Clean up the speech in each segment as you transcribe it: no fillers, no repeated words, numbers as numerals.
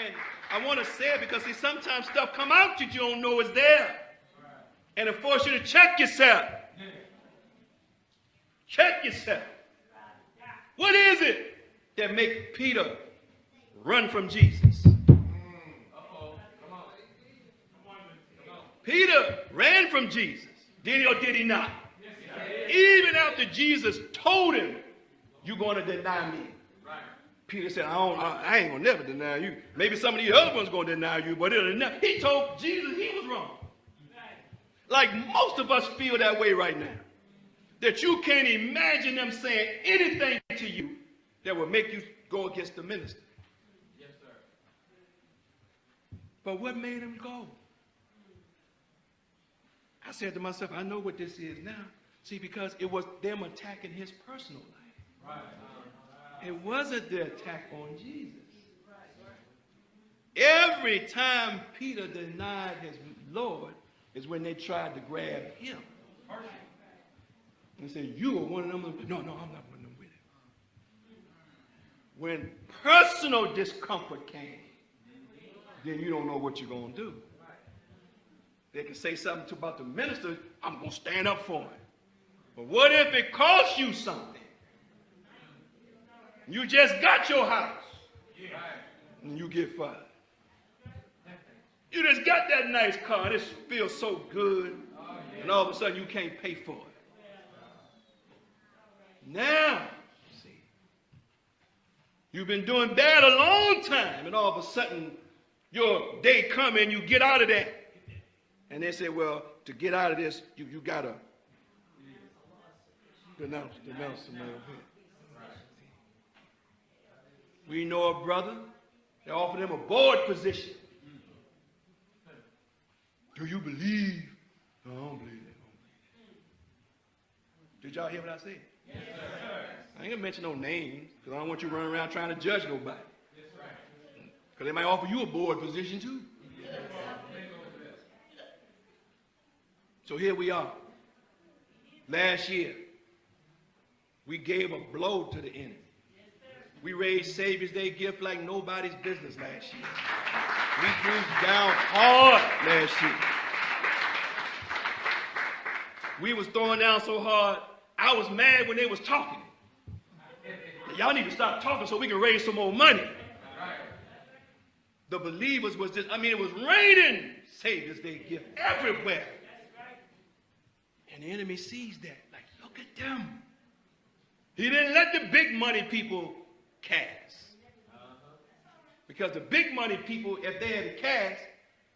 And I want to say it because, see, sometimes stuff come out that you don't know is there. And it forces you to check yourself. Check yourself. What is it that make Peter run from Jesus? Peter ran from Jesus. Did he or did he not? Even after Jesus told him, you're going to deny me. Peter said, I ain't going to never deny you. Maybe some of the other ones going to deny you, but he told Jesus he was wrong. Like most of us feel that way right now. That you can't imagine them saying anything to you that will make you go against the minister. Yes, sir. But what made him go? I said to myself, I know what this is now. See, because it was them attacking his personal life. Right. It wasn't the attack on Jesus. Every time Peter denied his Lord is when they tried to grab him. And say, you are one of them. No, I'm not one of them with it. When personal discomfort came, then you don't know what you're going to do. They can say something about the minister, I'm going to stand up for him. But what if it costs you something? You just got your house, and you get fired. You just got that nice car, and it feels so good, and all of a sudden you can't pay for it. Now, see, you've been doing bad a long time, and all of a sudden your day come and you get out of that. And they say, well, to get out of this, you got to denounce the man. We know a brother, they offered him a board position. Do you believe? No, I don't believe that. Did y'all hear what I said? Yes, sir. I ain't going to mention no names because I don't want you running around trying to judge nobody. Because they might offer you a board position too. So here we are. Last year, we gave a blow to the enemy. We raised Savior's Day gift like nobody's business last year. We grew down hard last year. We was throwing down so hard, I was mad when they was talking. Y'all need to stop talking so we can raise some more money. The believers was just, it was raining Savior's Day gift everywhere. And the enemy sees that. Like, look at them. He didn't let the big money people cast. Because the big money people, if they had the cash,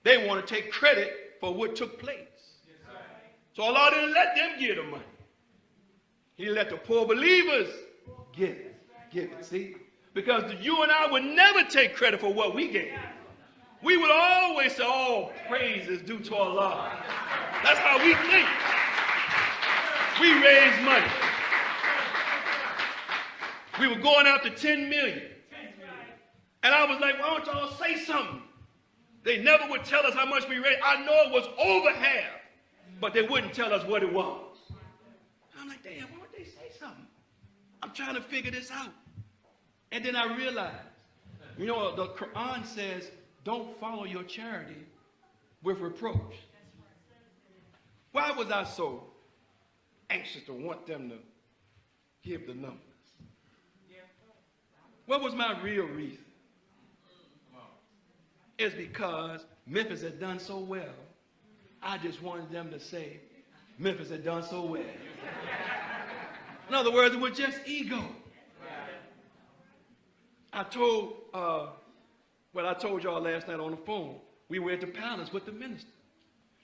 they want to take credit for what took place. So Allah didn't let them give the money. He let the poor believers give it. Give it, see? Because you and I would never take credit for what we gave. We would always say, all praise is due to Allah. That's how we think. We raise money. We were going after 10 million. And I was like, why don't y'all say something? They never would tell us how much we raised. I know it was over half, but they wouldn't tell us what it was. And I'm like, damn, why don't they say something? I'm trying to figure this out. And then I realized, the Quran says, don't follow your charity with reproach. Why was I so anxious to want them to give the numbers? What was my real reason? It's because Memphis had done so well. I just wanted them to say, Memphis had done so well. In other words, it was just ego. I told y'all last night on the phone. We were at the palace with the minister.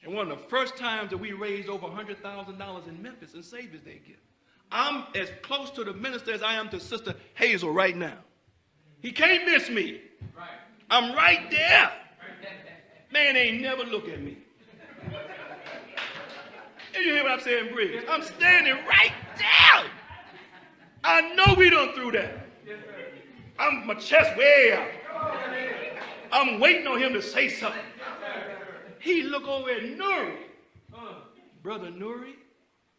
And one of the first times that we raised over $100,000 in Memphis in Savior's Day gift. I'm as close to the minister as I am to Sister Hazel right now. He can't miss me. I'm right there. Man ain't never look at me. Did you hear what I'm saying, Briggs? I'm standing right there. I know we done through that. My chest way out. I'm waiting on him to say something. He look over at Nuri. Brother Nuri,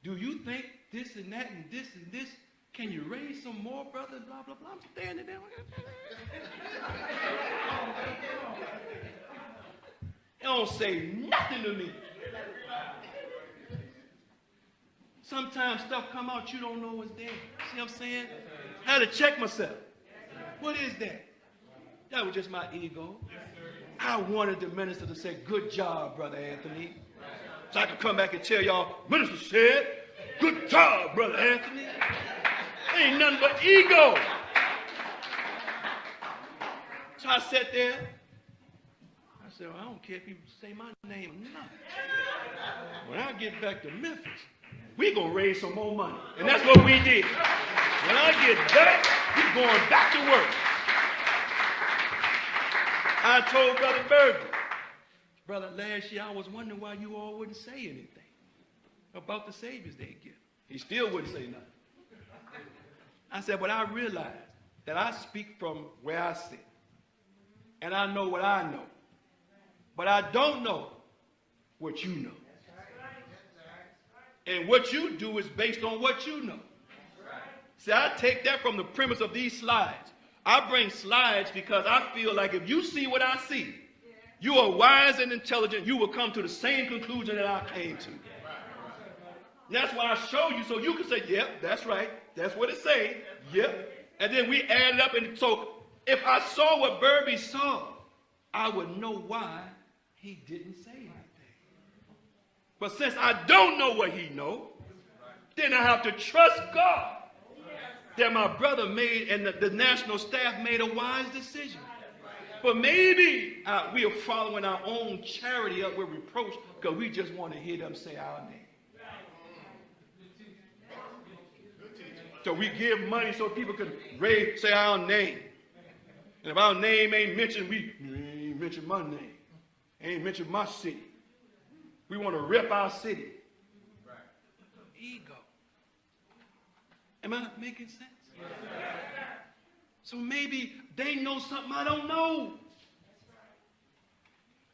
do you think this and that and this and this? Can you raise some more, brother? Blah, blah, blah. I'm standing there. don't say nothing to me. Sometimes stuff come out you don't know what's there. See what I'm saying? I had to check myself. What is that? That was just my ego. I wanted the minister to say, good job, Brother Anthony. So I could come back and tell y'all, minister said, good job, Brother Anthony. Ain't nothing but ego. So I sat there. I said, well, I don't care if you say my name or not. When I get back to Memphis, we're going to raise some more money. And that's what we did. When I get back, we're going back to work. I told Brother Berger, brother, last year I was wondering why you all wouldn't say anything about the Savior's Day gift. He still wouldn't say nothing. I said, but I realized that I speak from where I sit. And I know what I know. But I don't know what you know. And what you do is based on what you know. See, I take that from the premise of these slides. I bring slides because I feel like if you see what I see, you are wise and intelligent, you will come to the same conclusion that I came to. That's why I show you so you can say, yep, that's right. That's what it says. Yep. And then we add it up. And so if I saw what Burby saw, I would know why he didn't say anything. But since I don't know what he knows, then I have to trust God that my brother made and the national staff made a wise decision. But maybe we are following our own charity up with reproach because we just want to hear them say our name. So we give money so people can say our name. And if our name ain't mentioned, we ain't mentioned my name. Ain't mentioned my city. We want to rip our city. Ego. Am I making sense? So maybe they know something I don't know.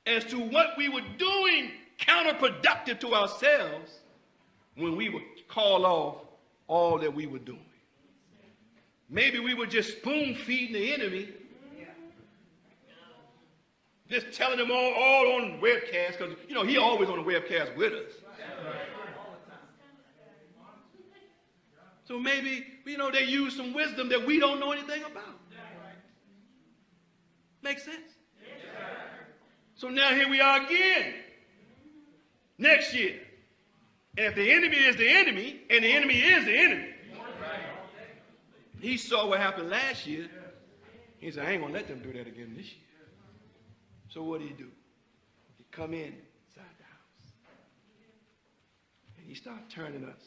As to what we were doing counterproductive to ourselves when we would call off all that we were doing. Maybe we were just spoon feeding the enemy. Just telling them all on webcast because, you know, he always on the webcast with us. So maybe, you know, they use some wisdom that we don't know anything about. Make sense? So now here we are again. Next year. And if the enemy is the enemy, and the enemy is the enemy, he saw what happened last year. He said, I ain't going to let them do that again this year. So what did he do? He come inside the house. And he started turning us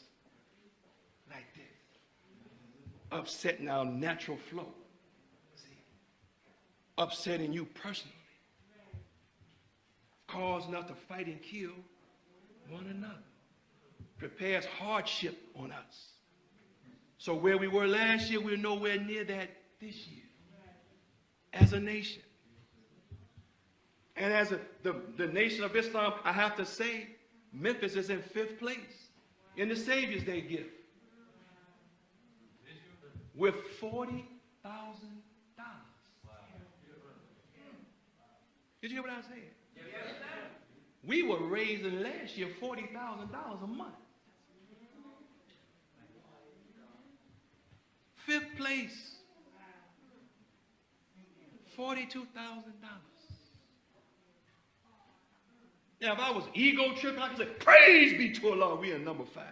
like this. Upsetting our natural flow. See? Upsetting you personally. Causing us to fight and kill one another. Prepares hardship on us. So where we were last year, we're nowhere near that this year. As a nation. And as the Nation of Islam, I have to say, Memphis is in 5th place in the Savior's Day gift. With $40,000. Did you hear what I said? Yes. We were raising last year $40,000 a month. 5th place. $42,000. Now, if I was ego tripping, I could say, praise be to Allah, we in number 5.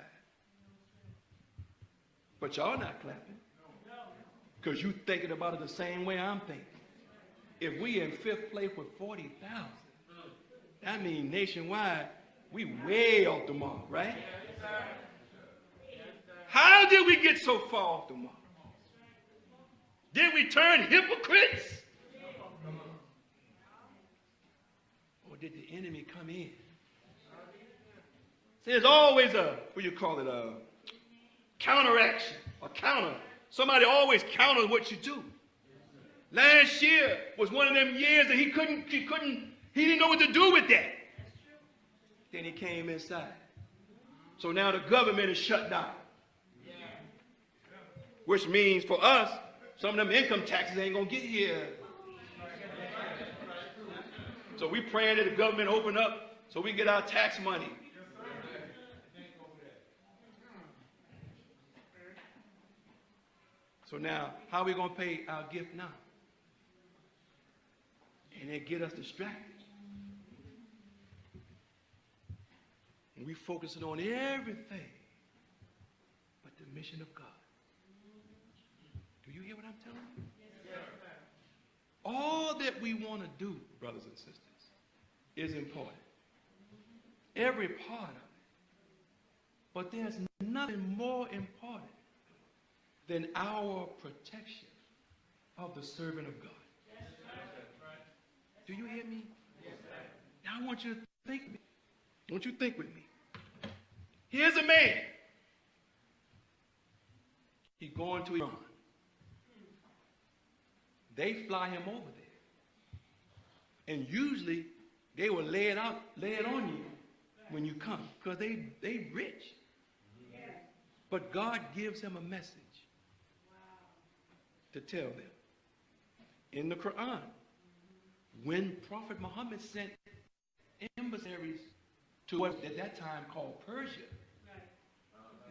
But y'all not clapping. Because you thinking about it the same way I'm thinking. If we in 5th place with 40,000, that means nationwide, we way off the mark, right? How did we get so far off the mark? Did we turn hypocrites? Or did the enemy come in? See, there's always a counteraction, a counter. Somebody always counters what you do. Last year was one of them years that he didn't know what to do with that. Then he came inside. So now the government is shut down. Which means for us, some of them income taxes ain't going to get here. So we praying that the government open up so we get our tax money. So now, how are we going to pay our gift now? And they get us distracted. And we focusing on everything but the mission of God. Do you hear what I'm telling you? Yes, all that we want to do, brothers and sisters, is important. Every part of it. But there's nothing more important than our protection of the servant of God. Do you hear me? Now I want you to think with me. I want you to think with me. Here's a man. He's going to Iran. They fly him over there. And usually they will lay it on you when you come, because they rich. But God gives him a message to tell them. In the Quran, when Prophet Muhammad sent emissaries to what at that time called Persia,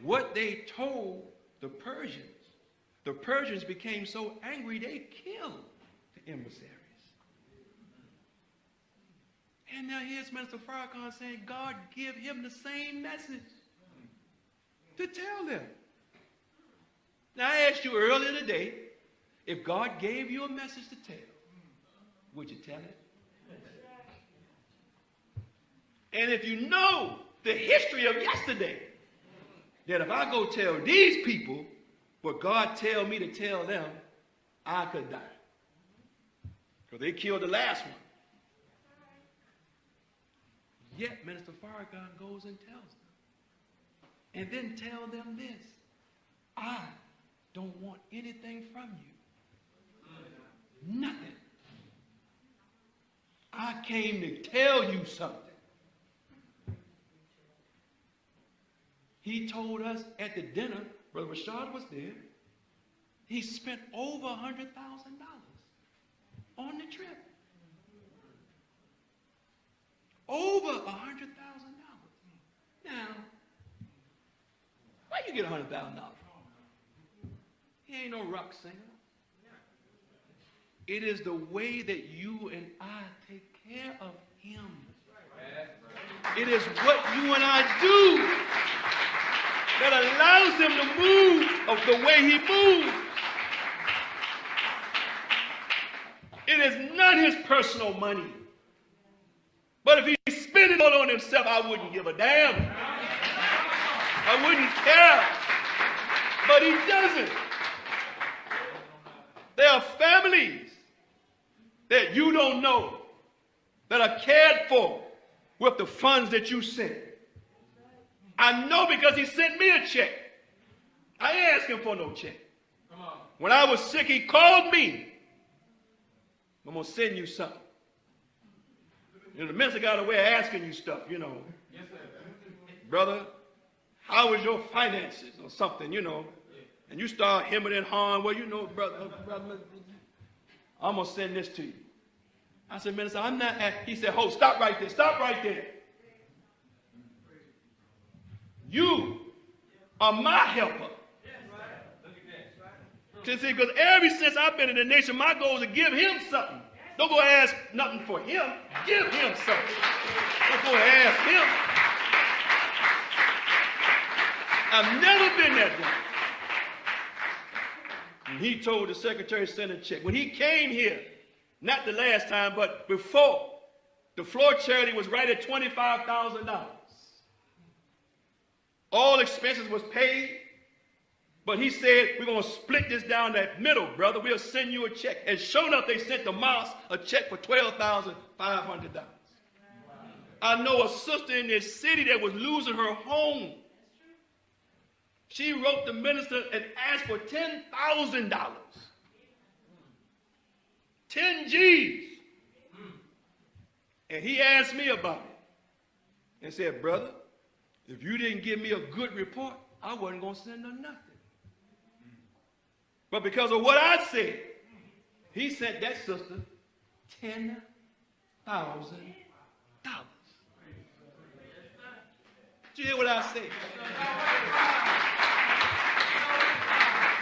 what they told the Persians became so angry they killed the emissaries. And now here's Minister Farrakhan saying God give him the same message to tell them. Now I asked you earlier today, if God gave you a message to tell, would you tell it? And if you know the history of yesterday, that if I go tell these people what God tell me to tell them, I could die. Because they killed the last one. Yet Minister Farrakhan goes and tells them. And then tell them this: I don't want anything from you. Nothing. I came to tell you something. He told us at the dinner, Brother Rashad was there, he spent over $100,000 on the trip. Over $100,000. Now, where you get $100,000 from? He ain't no rock singer. It is the way that you and I take care of him. It is what you and I do that allows him to move of the way he moves. It is not his personal money. But if he spent it all on himself, I wouldn't give a damn. I wouldn't care. But he doesn't. There are families that you don't know that are cared for with the funds that you sent. I know because he sent me a check. I ain't asking for no check. When I was sick, he called me. I'm going to send you something. You know, the minister got a way of asking you stuff, you know. Yes, sir. Brother, how is your finances or something, you know. And you start hemming and hawing, well, you know, brother, I'm going to send this to you. I said, minister, I'm not he said, oh, stop right there. Stop right there. You are my helper. Because ever since I've been in the nation, my goal is to give him something. Don't go ask nothing for him. Give him something. Don't go ask him. I've never been that way. And he told the secretary to send a check. When he came here, not the last time, but before, the floor charity was right at $25,000. All expenses was paid, but he said, we're going to split this down that middle, brother. We'll send you a check. And sure enough, they sent the mosque a check for $12,500. I know a sister in this city that was losing her home. She wrote the minister and asked for $10,000. 10 G's. And he asked me about it and said, brother, if you didn't give me a good report, I wasn't going to send her nothing. But because of what I said, he sent that sister $10,000. Did you hear what I said?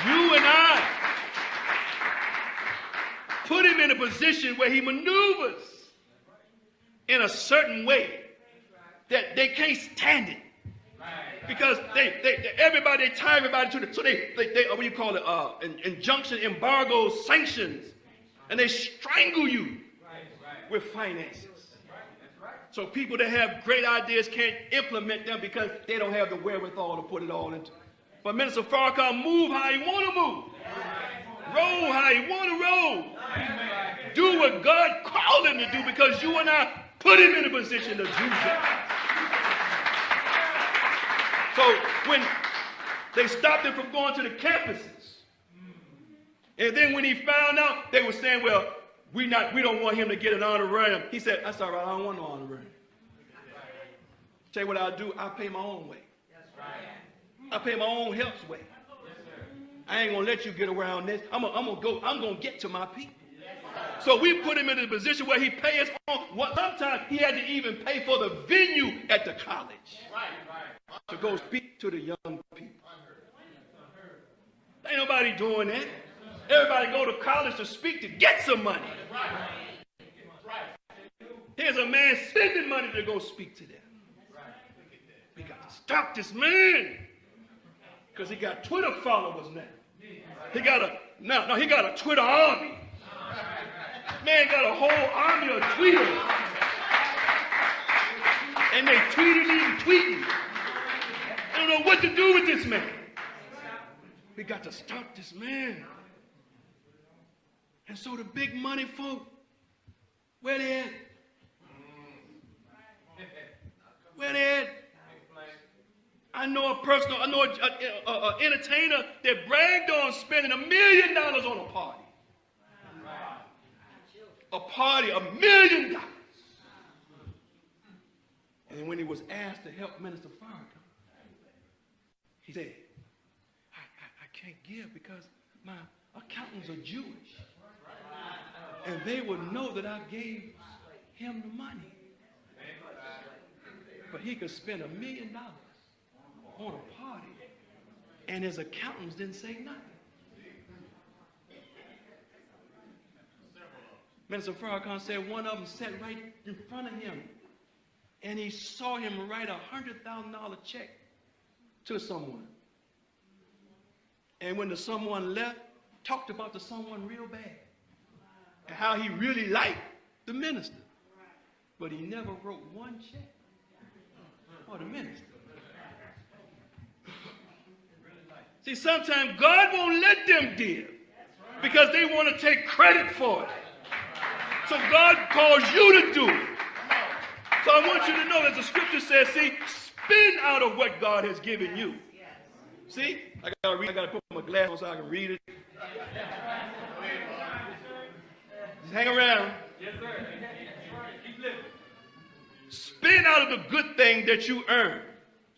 You and I put him in a position where he maneuvers in a certain way that they can't stand it. Because everybody tie everybody to the, so they what do you call it, injunction, embargoes, sanctions, and they strangle you with finances. So people that have great ideas can't implement them because they don't have the wherewithal to put it all into. But Minister Farrakhan move how he want to move, roll how he want to roll, do what God called him to do because you and I put him in a position to do that. So when they stopped him from going to the campuses, and then when he found out, they were saying, well, we don't want him to get an honorarium. He said, that's all right, I don't want no honorarium. Tell you what I'll do, I'll pay my own way. I pay my own help's way. I ain't gonna let you get around this. I'm gonna get to my people. So we put him in a position where he pays on what sometimes he had to even pay for the venue at the college to go speak to the young people. Ain't nobody doing that. Everybody go to college to speak to get some money. Here's a man spending money to go speak to them. We got to stop this man because he got Twitter followers now. He got a Twitter army. Man got a whole army of tweeters. And they tweeting. I don't know what to do with this man. We got to stop this man. And so the big money folk, where they at? Where they at? I know an entertainer that bragged on spending $1 million on a party. A party, $1 million. And when he was asked to help Minister Farrakhan, he said, I can't give because my accountants are Jewish. And they would know that I gave him the money. But he could spend $1 million on a party, and his accountants didn't say nothing. Minister Farrakhan said one of them sat right in front of him, and he saw him write a $100,000 check to someone. And when the someone left, talked about the someone real bad, and how he really liked the minister. But he never wrote one check for the minister. See, sometimes God won't let them give because they want to take credit for it. So God calls you to do it. So I want you to know, as the scripture says, see, spend out of what God has given you. See, I gotta put my glass on so I can read it. Just hang around. Yes, sir. Keep living. Spend out of the good thing that you earn.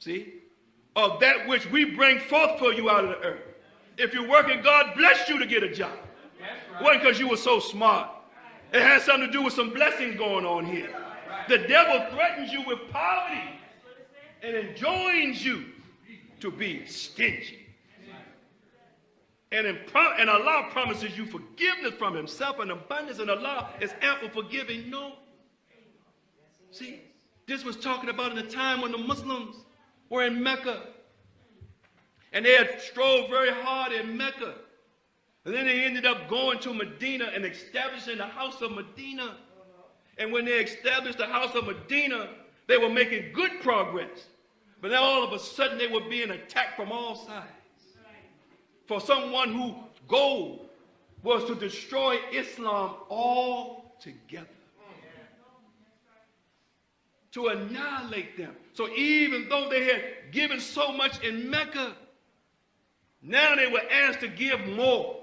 See? Of that which we bring forth for you out of the earth. If you're working, God blessed you to get a job. It wasn't because you were so smart. It has something to do with some blessings going on here. The devil threatens you with poverty and enjoins you to be stingy. And Allah promises you forgiveness from himself and abundance, and Allah is ample forgiving. No. See, this was talking about in the time when the Muslims were in Mecca. And they had strove very hard in Mecca. And then they ended up going to Medina and establishing the house of Medina. And when they established the house of Medina, they were making good progress. But now all of a sudden they were being attacked from all sides. For someone whose goal was to destroy Islam altogether. To annihilate them. So even though they had given so much in Mecca, now they were asked to give more,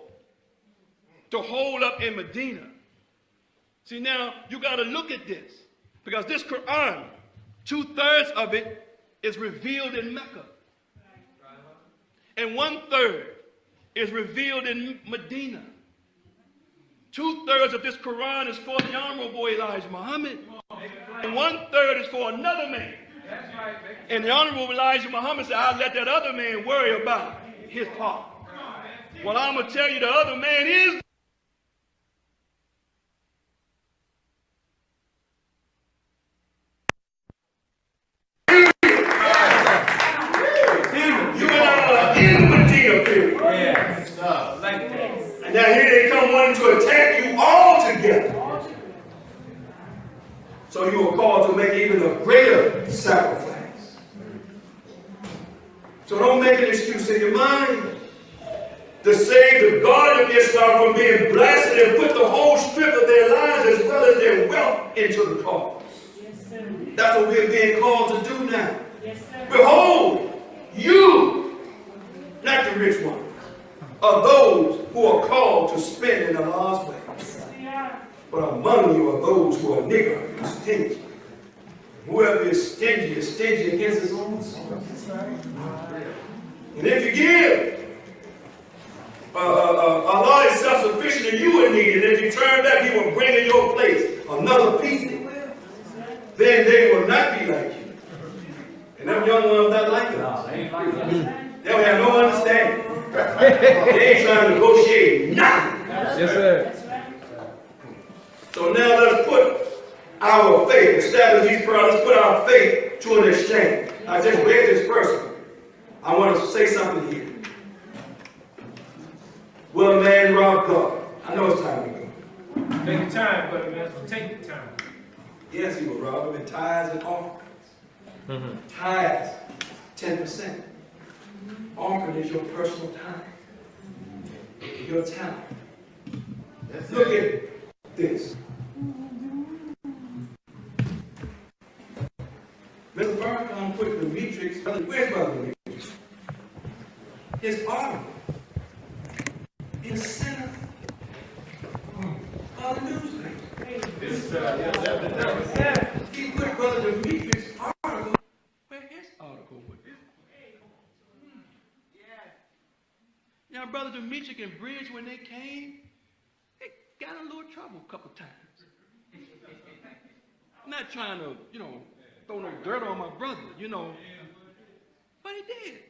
to hold up in Medina. See, now you got to look at this, because this Quran, 2/3 of it is revealed in Mecca, and 1/3 is revealed in Medina. 2/3 of this Quran is for the Honorable Elijah Muhammad. And 1/3 is for another man. And the Honorable Elijah Muhammad said, I'll let that other man worry about his part. Well, I'm going to tell you the other man is now here they come wanting to attack you all together. So you are called to make even a greater sacrifice. So don't make an excuse in your mind to save the God of Islam from being blasted and put the whole strip of their lives as well as their wealth into the cause. Yes, sir. That's what we're being called to do now. Yes, sir. Behold, you, not the rich ones, are those who are called to spend in Allah's way. But among you are those who are niggard and stingy. Whoever is stingy against his own soul. And if you give, Allah is self-sufficient and you are needy. And if you turn back, He will bring in your place another people. Then they will not be like you. And them young ones not like them. They don't have no understanding. They ain't trying to negotiate nothing. Yes, sir. So now let's put our faith, establish these products, let's put our faith to an exchange. I just read this person. I want to say something here. Will a man rob God? I know it's time to go. Take your time, brother, man. Take your time. Yes, he will rob him in tithes and offerings. Tithes, 10%. Offering is your personal time. Your talent. Look at this. Mr. Farrakhan put the matrix, where's Brother Demetrius? His article in the center of the newspaper. He put Brother Demetrius' article where his article would be. Now, Brother Demetrius and Bridge, when they came, they got in a little trouble a couple times. I'm not trying to, throw no dirt on my brother, but he did.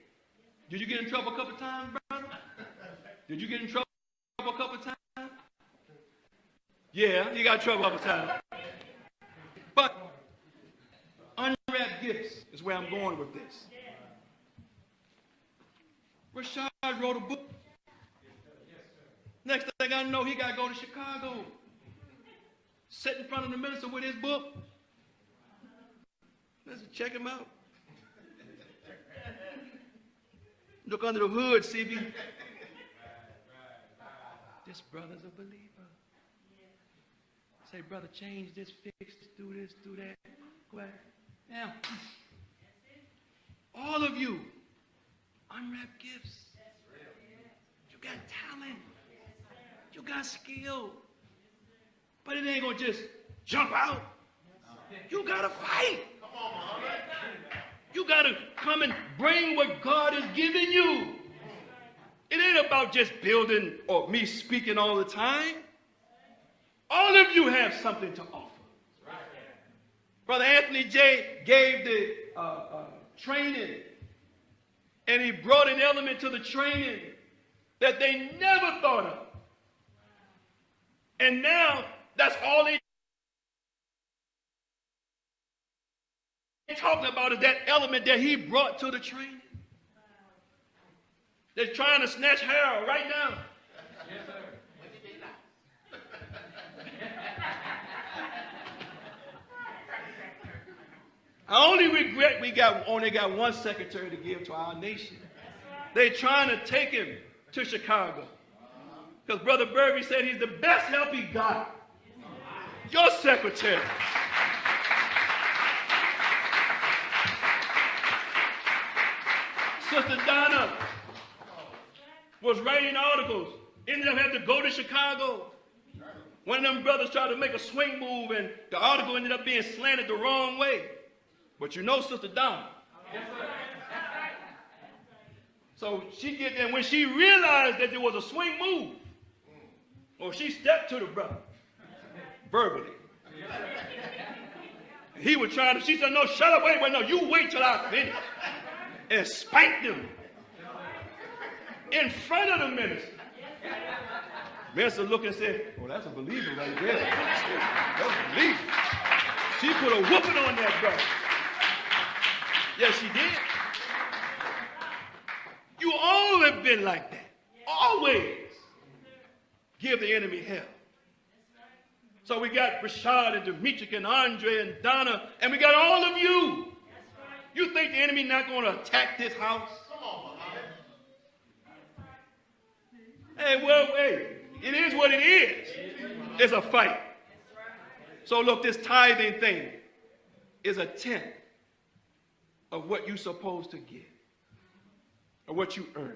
Did you get in trouble a couple times, brother? Did you get in trouble a couple times? Yeah, you got in trouble a couple times. But unwrapped gifts is where I'm going with this. Rashad wrote a book. Next thing I know, he got to go to Chicago. Sit in front of the minister with his book. Let's check him out. Look under the hood, see if he... This brother's a believer. Say, brother, change this, fix this, do that. Go ahead. Now, all of you, unwrapped gifts. You got talent. You got skill. But it ain't going to just jump out. You got to fight. You got to come and bring what God has given you. It ain't about just building or me speaking all the time. All of you have something to offer. Brother Anthony J. gave the training, and he brought an element to the training that they never thought of. And now, that's all they talking about is that element that he brought to the training. They're trying to snatch Harold right now. Yes, sir. I only regret we only got one secretary to give to our nation. They're trying to take him to Chicago. Because Brother Burby said he's the best help he got. Your secretary. Sister Donna was writing articles. Ended up having to go to Chicago. One of them brothers tried to make a swing move, and the article ended up being slanted the wrong way. But Sister Donna. So she get there. When she realized that there was a swing move, Or she stepped to the brother verbally. And he was trying to, she said, no, shut up, wait, no, you wait till I finish. And spanked him in front of the minister. Minister looked and said, oh, that's a believer right there. That's a believer. She put a whooping on that brother. Yes, she did. You all have been like that. Always give the enemy hell. So we got Rashad and Demetric and Andre and Donna, and we got all of you. You think the enemy not going to attack this house? Hey, well, hey, it is what it is. It's a fight. So look, this tithing thing is a tenth of what you're supposed to give, or what you earn.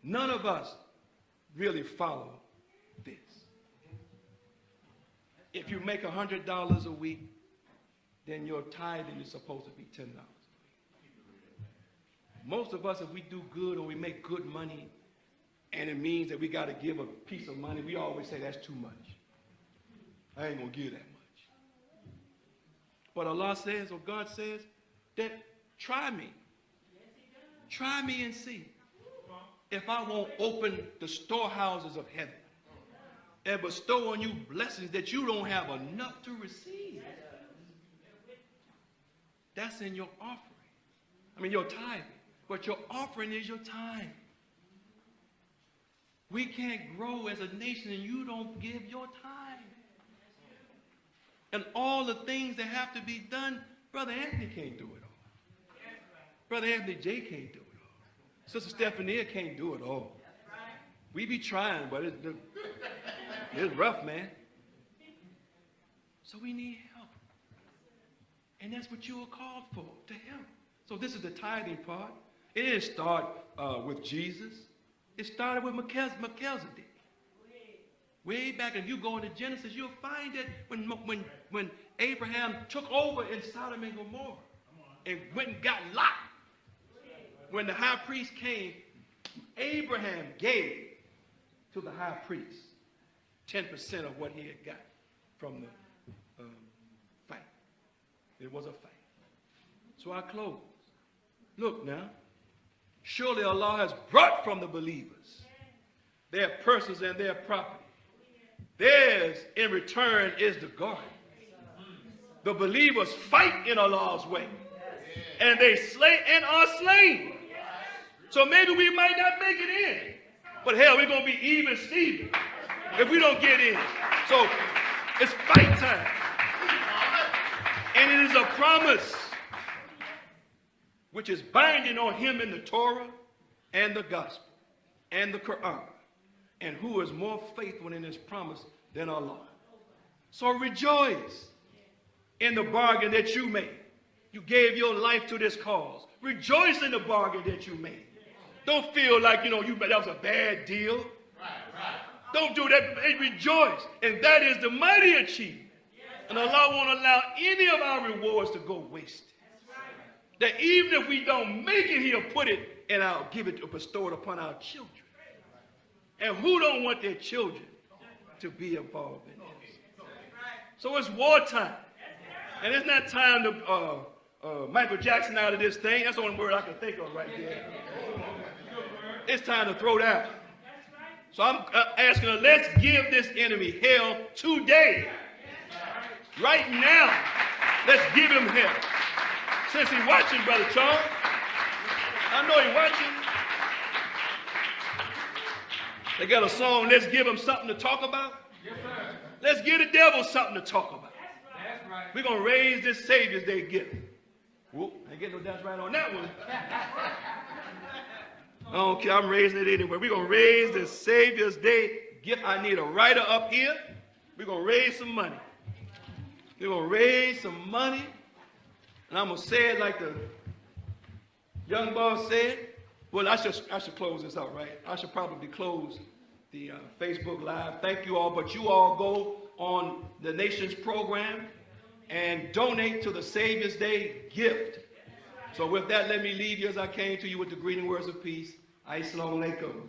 None of us really follow this. If you make $100 a week, then your tithing is supposed to be $10. Most of us, if we do good or we make good money, and it means that we got to give a piece of money, we always say that's too much. I ain't going to give that much. But Allah says, or God says, that try me. Try me and see if I won't open the storehouses of heaven and bestow on you blessings that you don't have enough to receive. That's in your offering. I mean, your tithing. But your offering is your time. We can't grow as a nation and you don't give your time. And all the things that have to be done, Brother Anthony can't do it all. Brother Anthony J can't do it all. Sister Stephanie can't do it all. We be trying, but it's rough, man. So we need help. And that's what you were called for, to help. So this is the tithing part. It didn't start with Jesus. It started with Melchizedek. Way back, if you go into Genesis, you'll find that when Abraham took over in Sodom and Gomorrah and went and got Lot, when the high priest came, Abraham gave to the high priest 10% of what he had got from the fight. It was a fight. So I close. Look now. Surely Allah has brought from the believers their persons and their property. Theirs in return is the garden. The believers fight in Allah's way. And they slay and are slain. So maybe we might not make it in. But hell, we're going to be even Steven if we don't get in. So it's fight time. And it is a promise which is binding on him in the Torah and the gospel and the Quran. And who is more faithful in his promise than Allah. So rejoice in the bargain that you made. You gave your life to this cause. Rejoice in the bargain that you made. Don't feel like, that was a bad deal. Don't do that. Rejoice. And that is the mighty achievement. And Allah won't allow any of our rewards to go wasted. That even if we don't make it, he'll put it and I'll give it or bestow it upon our children. And who don't want their children to be involved in this? So it's wartime. And it's not time to Michael Jackson out of this thing. That's the only word I can think of right there. It's time to throw down. So I'm asking her, let's give this enemy hell today. Right now. Let's give him hell. Since he's watching, Brother Charles. I know he's watching. They got a song, let's give him something to talk about. Yes, sir. Let's give the devil something to talk about. That's right. We're going to raise this Savior's Day gift. Whoop, I ain't getting no that's right on that one. I don't care, I'm raising it anyway. We're going to raise this Savior's Day gift. I need a writer up here. We're going to raise some money. We're going to raise some money. And I'm going to say it like the young boss said. Well, I should close this out, right? I should probably close the Facebook Live. Thank you all. But you all go on the nation's program and donate to the Savior's Day gift. So with that, let me leave you as I came to you with the greeting words of peace. Assalamu alaikum.